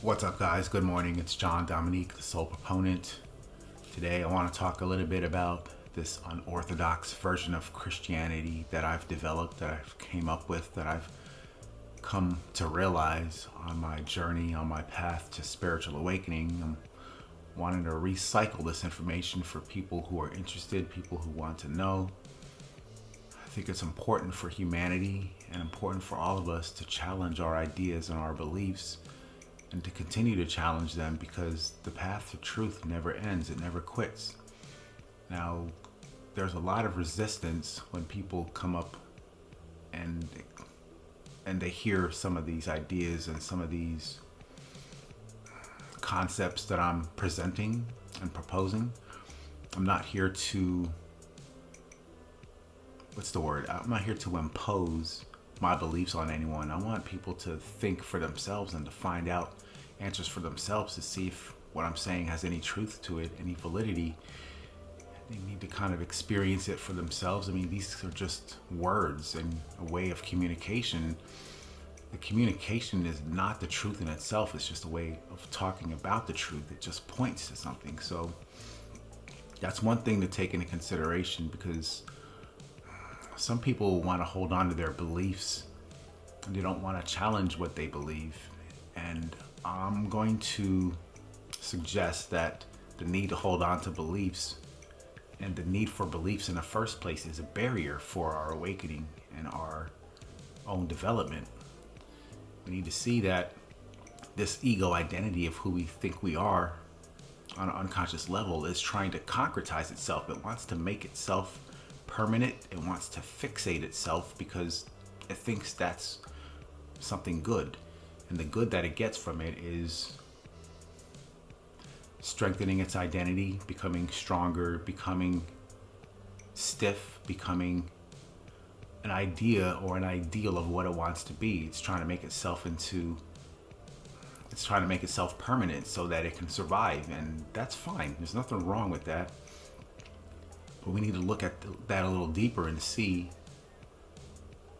What's up, guys? Good morning. It's John Dominique, the Soul Proponent. Today I want to talk a little bit about this unorthodox version of Christianity that I've developed, that I've came up with, that I've come to realize on my journey, on my path to spiritual awakening. I'm wanting to recycle this information for people who are interested, people who want to know. I think it's important for humanity and important for all of us to challenge our ideas and our beliefs and to continue to challenge them, because the path to truth never ends. It never quits. Now, there's a lot of resistance when people come up and they hear some of these ideas and some of these concepts that I'm presenting and proposing. I'm not here to, I'm not here to impose my beliefs on anyone. I want people to think for themselves and to find out answers for themselves, to see if what I'm saying has any truth to it, any validity. They need to kind of experience it for themselves. I mean, these are just words and a way of communication. The communication is not the truth in itself. It's just a way of talking about the truth. It just points to something. So that's one thing to take into consideration, because some people want to hold on to their beliefs and they don't want to challenge what they believe. And I'm going to suggest that the need to hold on to beliefs and the need for beliefs in the first place is a barrier for our awakening and our own development. We need to see that this ego identity of who we think we are on an unconscious level is trying to concretize itself. It wants to make itself permanent. It wants to fixate itself because it thinks that's something good. And the good that it gets from it is strengthening its identity, becoming stronger, becoming stiff, becoming an idea or an ideal of what it wants to be. It's trying to make itself permanent so that it can survive. And that's fine. There's nothing wrong with that. But we need to look at that a little deeper and see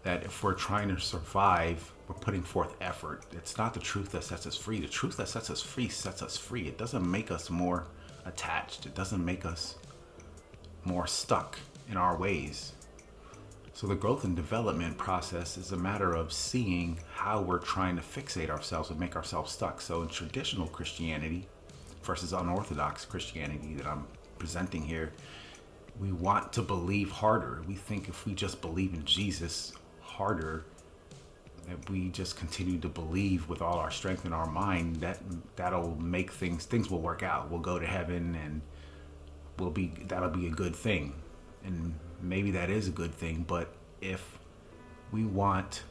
that if we're trying to survive, we're putting forth effort. It's not the truth that sets us free. The truth that sets us free sets us free. It doesn't make us more attached. It doesn't make us more stuck in our ways. So the growth and development process is a matter of seeing how we're trying to fixate ourselves and make ourselves stuck. So in traditional Christianity versus unorthodox Christianity that I'm presenting here, we want to believe harder. We think if we just believe in Jesus harder, that we just continue to believe with all our strength in our mind, that'll make things will work out. We'll go to heaven and that'll be a good thing. And maybe that is a good thing, but if we want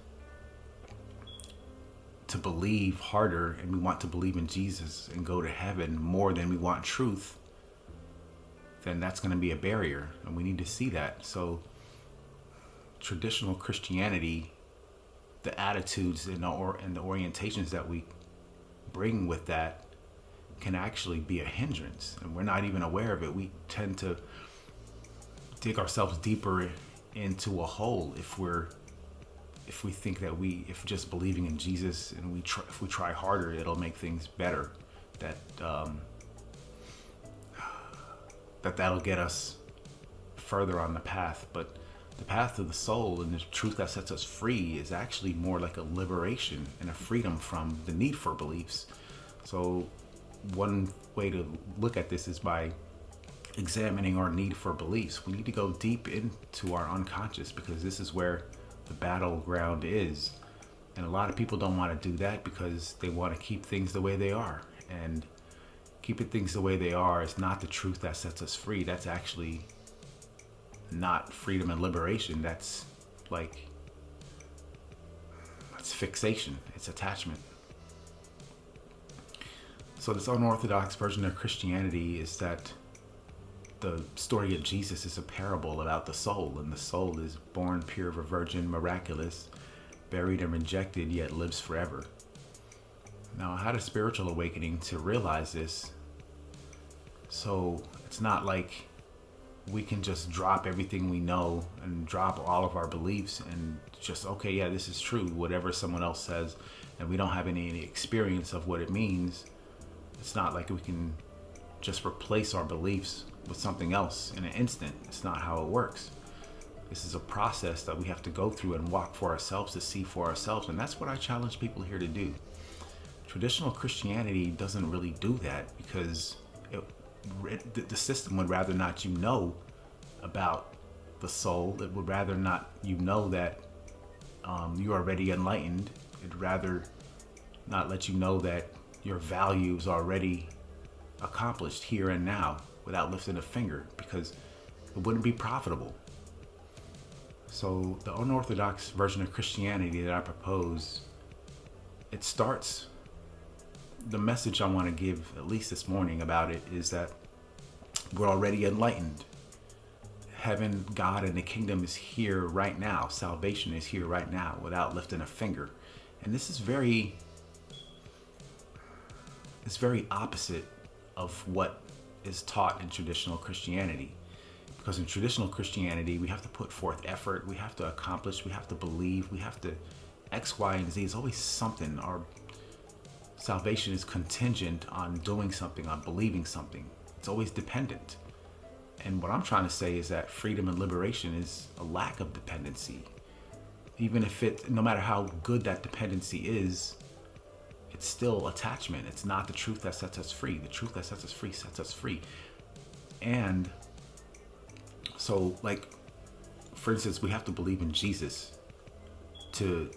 to believe harder and we want to believe in Jesus and go to heaven more than we want truth, then that's going to be a barrier, and we need to see that. So traditional Christianity, the attitudes and the orientations that we bring with that can actually be a hindrance, and we're not even aware of it. We tend to dig ourselves deeper into a hole if we think that if just believing in Jesus and if we try harder, it'll make things better. That'll get us further on the path. But the path to the soul and the truth that sets us free is actually more like a liberation and a freedom from the need for beliefs. So one way to look at this is by examining our need for beliefs. We need to go deep into our unconscious, because this is where the battleground is. And a lot of people don't want to do that because they want to keep things the way they are. And keeping things the way they are is not the truth that sets us free. That's actually not freedom and liberation. That's fixation. It's attachment. So this unorthodox version of Christianity is that the story of Jesus is a parable about the soul, and the soul is born pure of a virgin, miraculous, buried and rejected, yet lives forever. Now, I had a spiritual awakening to realize this. So it's not like we can just drop everything we know and drop all of our beliefs and just, okay, yeah, this is true, whatever someone else says, and we don't have any experience of what it means, it's not like we can just replace our beliefs with something else in an instant. It's not how it works. This is a process that we have to go through and walk for ourselves to see for ourselves. And that's what I challenge people here to do. Traditional Christianity doesn't really do that because the system would rather not you know about the soul. It would rather not you know that you're already enlightened. It'd rather not let you know that your value is already accomplished here and now without lifting a finger, because it wouldn't be profitable. So the unorthodox version of Christianity that I propose, it starts, the message I want to give, at least this morning, about it is that we're already enlightened. Heaven, God, and the kingdom is here right now. Salvation is here right now without lifting a finger. And this is very opposite of what is taught in traditional Christianity. Because in traditional Christianity, we have to put forth effort, we have to accomplish, we have to believe, we have to X, Y, and Z. It's always something. Our salvation is contingent on doing something, on believing something. It's always dependent. And what I'm trying to say is that freedom and liberation is a lack of dependency. Even if no matter how good that dependency is, it's still attachment. It's not the truth that sets us free. The truth that sets us free sets us free. And so, like, for instance, we have to believe in Jesus to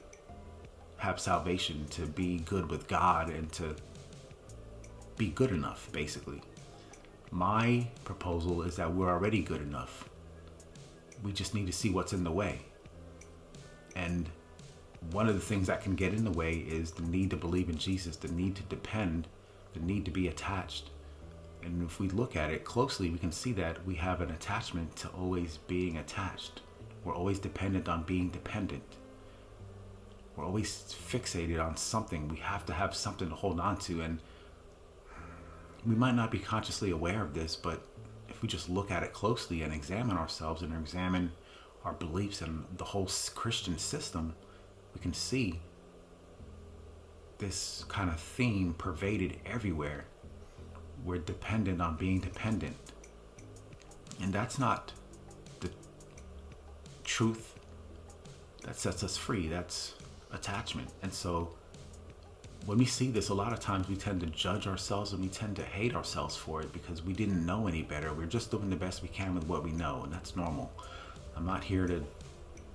have salvation, to be good with God, and to be good enough, basically. My proposal is that we're already good enough. We just need to see what's in the way. And one of the things that can get in the way is the need to believe in Jesus, the need to depend, the need to be attached. And if we look at it closely, we can see that we have an attachment to always being attached. We're always dependent on being dependent. We're always fixated on something. We have to have something to hold on to. And we might not be consciously aware of this, but if we just look at it closely and examine ourselves and examine our beliefs and the whole Christian system, we can see this kind of theme pervaded everywhere. We're dependent on being dependent. And that's not the truth that sets us free. That's attachment. And so when we see this, a lot of times we tend to judge ourselves and we tend to hate ourselves for it because we didn't know any better. We're just doing the best we can with what we know, and that's normal. I'm not here to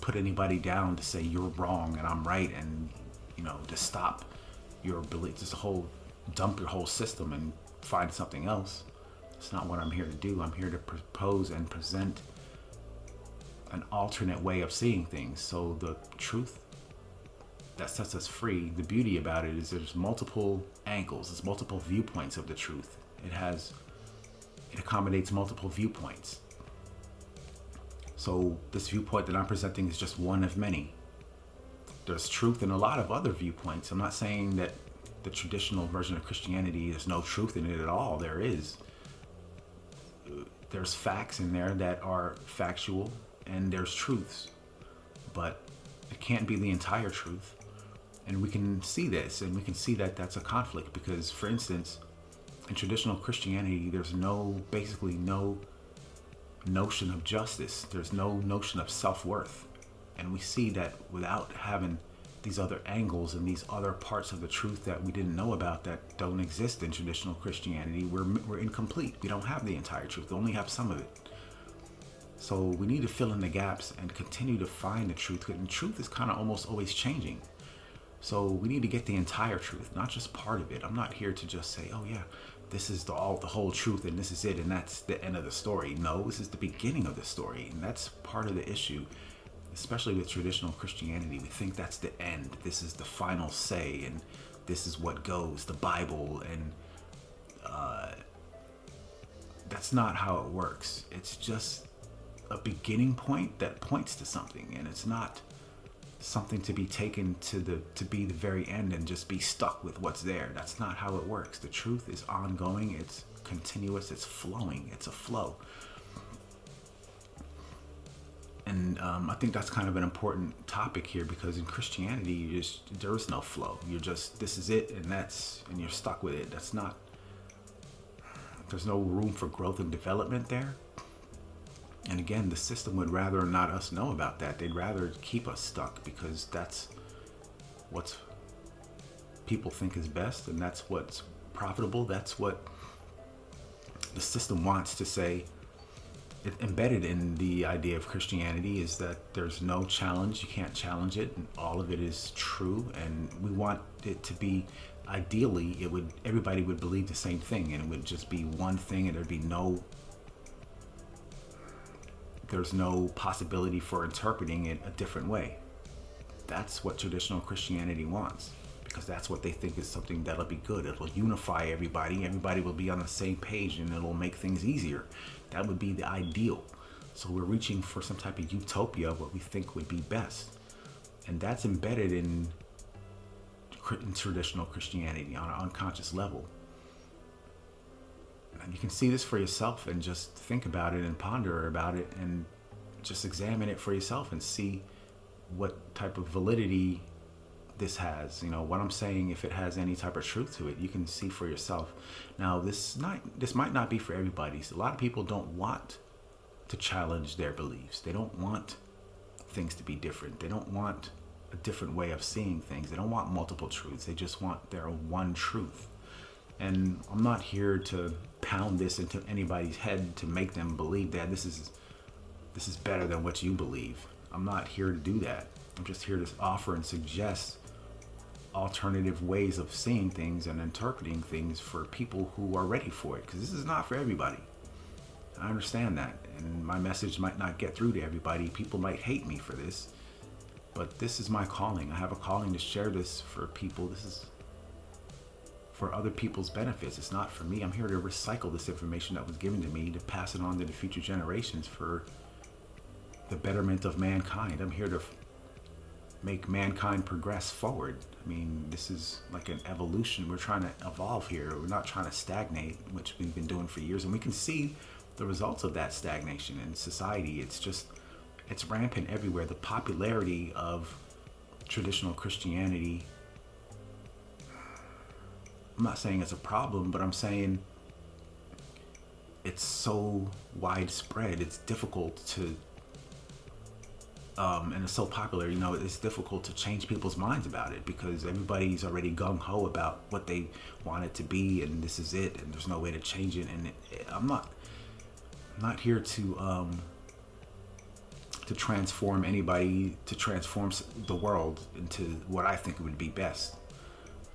put anybody down to say you're wrong and I'm right, and to stop your belief, just dump your whole system and find something else. That's not what I'm here to do. I'm here to propose and present an alternate way of seeing things. So the truth that sets us free, the beauty about it is there's multiple angles, there's multiple viewpoints of the truth. It accommodates multiple viewpoints. So this viewpoint that I'm presenting is just one of many. There's truth in a lot of other viewpoints. I'm not saying that the traditional version of Christianity, there's no truth in it at all. There is. There's facts in there that are factual, and there's truths. But it can't be the entire truth. And we can see this, and we can see that that's a conflict because, for instance, in traditional Christianity, there's basically no notion of justice. There's no notion of self-worth. And we see that without having these other angles and these other parts of the truth that we didn't know about that don't exist in traditional Christianity, we're incomplete. We don't have the entire truth. We only have some of it. So we need to fill in the gaps and continue to find the truth. And truth is kind of almost always changing. So we need to get the entire truth, not just part of it. I'm not here to just say, oh yeah, this is the whole truth and this is it and that's the end of the story. No, this is the beginning of the story, and that's part of the issue. Especially with traditional Christianity, we think that's the end. This is the final say, and this is what goes, the Bible, and that's not how it works. It's just a beginning point that points to something, and it's not something to be taken to be the very end and just be stuck with what's there. That's not how it works. The truth is ongoing, it's continuous, it's flowing, it's a flow. And And I think that's kind of an important topic here, because in Christianity, there is no flow. You're just, this is it, and you're stuck with it. There's no room for growth and development there. And again, the system would rather not us know about that. They'd rather keep us stuck, because that's what people think is best, and that's what's profitable. That's what the system wants to say. Embedded in the idea of Christianity is that there's no challenge. You can't challenge it, and all of it is true. And we want it to be, ideally, everybody would believe the same thing, and it would just be one thing, and there's no possibility for interpreting it a different way. That's what traditional Christianity wants, because that's what they think is something that'll be good. It'll unify everybody. Everybody will be on the same page, and it'll make things easier. That would be the ideal. So we're reaching for some type of utopia of what we think would be best. And that's embedded in traditional Christianity on an unconscious level. And you can see this for yourself, and just think about it and ponder about it, and just examine it for yourself and see what type of validity this has. What I'm saying, if it has any type of truth to it, you can see for yourself. Now, this might not be for everybody. So a lot of people don't want to challenge their beliefs. They don't want things to be different. They don't want a different way of seeing things. They don't want multiple truths. They just want their one truth. And I'm not here to pound this into anybody's head to make them believe that this is better than what you believe. I'm not here to do that. I'm just here to offer and suggest alternative ways of seeing things and interpreting things for people who are ready for it, because this is not for everybody. I understand that, and my message might not get through to everybody. People might hate me for this, but this is my calling. I have a calling to share this for people. This is for other people's benefits. It's not for me. I'm here to recycle this information that was given to me, to pass it on to the future generations for the betterment of mankind. I'm here to make mankind progress forward. I mean, this is like an evolution. We're trying to evolve here. We're not trying to stagnate, which we've been doing for years. And we can see the results of that stagnation in society. It's rampant everywhere. The popularity of traditional Christianity, I'm not saying it's a problem, but I'm saying it's so widespread. It's difficult to and it's so popular, it's difficult to change people's minds about it, because everybody's already gung-ho about what they want it to be, and this is it, and there's no way to change it. And I'm not here to transform anybody, to transform the world into what I think would be best.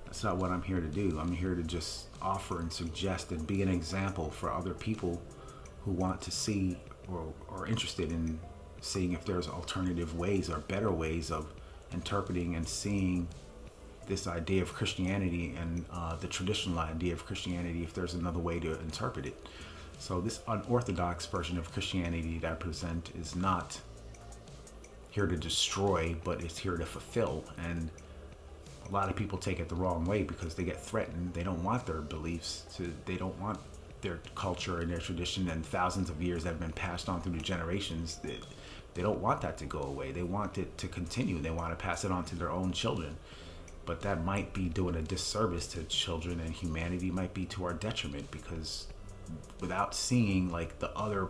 That's not what I'm here to do. I'm here to just offer and suggest and be an example for other people who want to see or are interested in seeing if there's alternative ways or better ways of interpreting and seeing this idea of Christianity, and the traditional idea of Christianity, if there's another way to interpret it. So this unorthodox version of Christianity that I present is not here to destroy, but it's here to fulfill. And a lot of people take it the wrong way, because they get threatened. They don't want their beliefs they don't want their culture and their tradition and thousands of years that have been passed on through the generations. They don't want that to go away. They want it to continue. They want to pass it on to their own children. But that might be doing a disservice to children, and humanity might be to our detriment, because without seeing like the other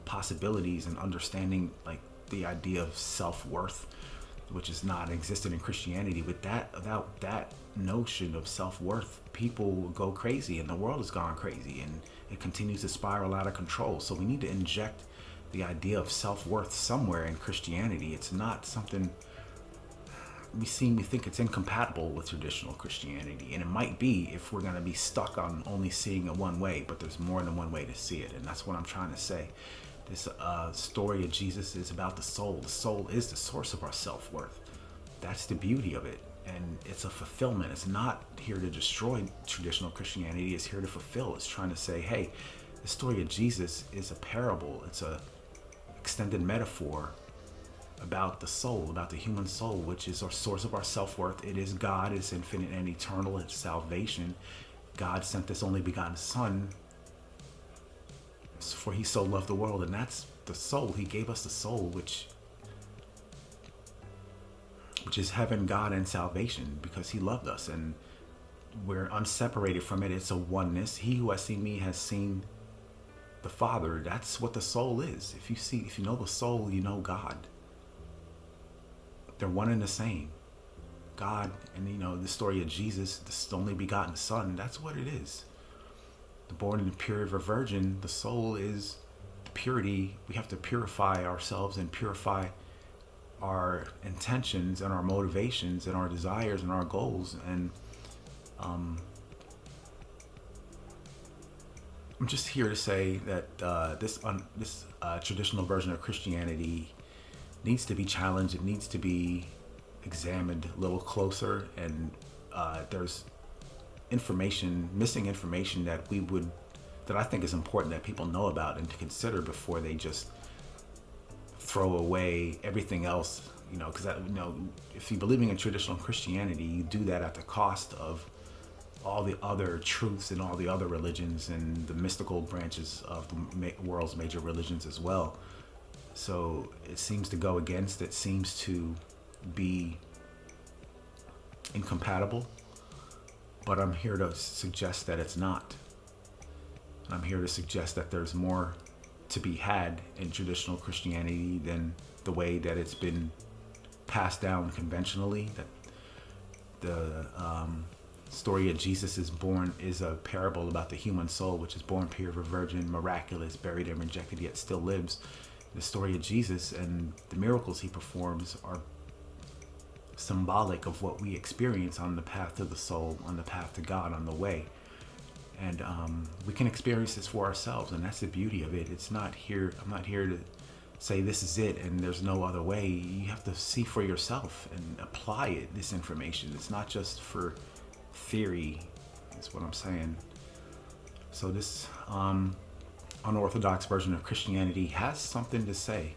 possibilities and understanding like the idea of self-worth, which is not existent in Christianity, without that notion of self-worth, people will go crazy, and the world has gone crazy, and it continues to spiral out of control. So we need to inject the idea of self-worth somewhere in Christianity. It's not something we think it's incompatible with traditional Christianity, and it might be if we're going to be stuck on only seeing it one way, but there's more than one way to see it, and that's what I'm trying to say. This story of Jesus is about the soul. The soul is the source of our self-worth. That's the beauty of it, and it's a fulfillment. It's not here to destroy traditional Christianity. It's here to fulfill. It's trying to say, hey, the story of Jesus is a parable. It's a extended metaphor about the soul, about the human soul, which is our source of our self-worth. It is God. It's infinite and eternal. It's salvation. God sent this only begotten Son, for he so loved the world, and that's the soul. He gave us the soul, which which is heaven, God, and salvation, because he loved us and we're unseparated from it. It's a oneness. He who has seen me has seen the Father. That's what the soul is. If you know the soul, you know God. They're one and the same. God, and the story of Jesus, the only begotten Son, that's what it is. The born in the purity of a virgin, the soul is purity. We have to purify ourselves and purify our intentions and our motivations and our desires and our goals. And I'm just here to say that this traditional version of Christianity needs to be challenged. It needs to be examined a little closer. And there's missing information that I think is important that people know about and to consider before they just throw away everything else. Because if you're believing in traditional Christianity, you do that at the cost of all the other truths and all the other religions and the mystical branches of the world's major religions as well. So it seems to go against, it seems to be incompatible, but I'm here to suggest that it's not. I'm here to suggest that there's more to be had in traditional Christianity than the way that it's been passed down conventionally. That the story of Jesus is a parable about the human soul, which is born pure of a virgin, miraculous, buried and rejected, yet still lives. The story of Jesus and the miracles he performs are symbolic of what we experience on the path to the soul, on the path to God, on the way. And we can experience this for ourselves, and that's the beauty of it. I'm not here to say this is it and there's no other way. You have to see for yourself and apply this information. It's not just for theory, is what I'm saying. So this unorthodox version of Christianity has something to say.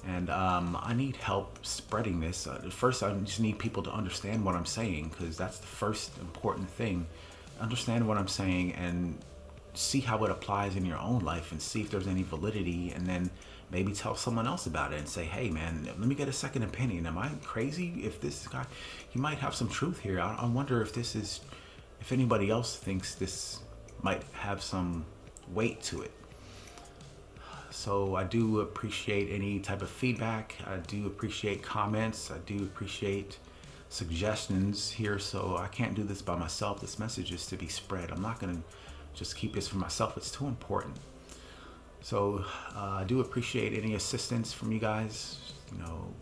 And I need help spreading this. First, I just need people to understand what I'm saying, because that's the first important thing. Understand what I'm saying and see how it applies in your own life and see if there's any validity, and then maybe tell someone else about it and say, hey man, let me get a second opinion. Am I crazy? If this guy, he might have some truth here. I wonder if anybody else thinks this might have some weight to it. So I do appreciate any type of feedback. I do appreciate comments. I do appreciate suggestions here. So I can't do this by myself. This message is to be spread. I'm not going to just keep this for myself. It's too important. So I do appreciate any assistance from you guys.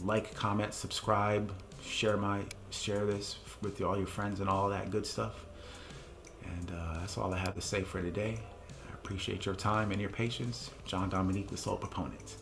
Like, comment, subscribe, share this with all your friends and all that good stuff. And that's all I have to say for today. Appreciate your time and your patience. John Dominique, the Soul Proponent.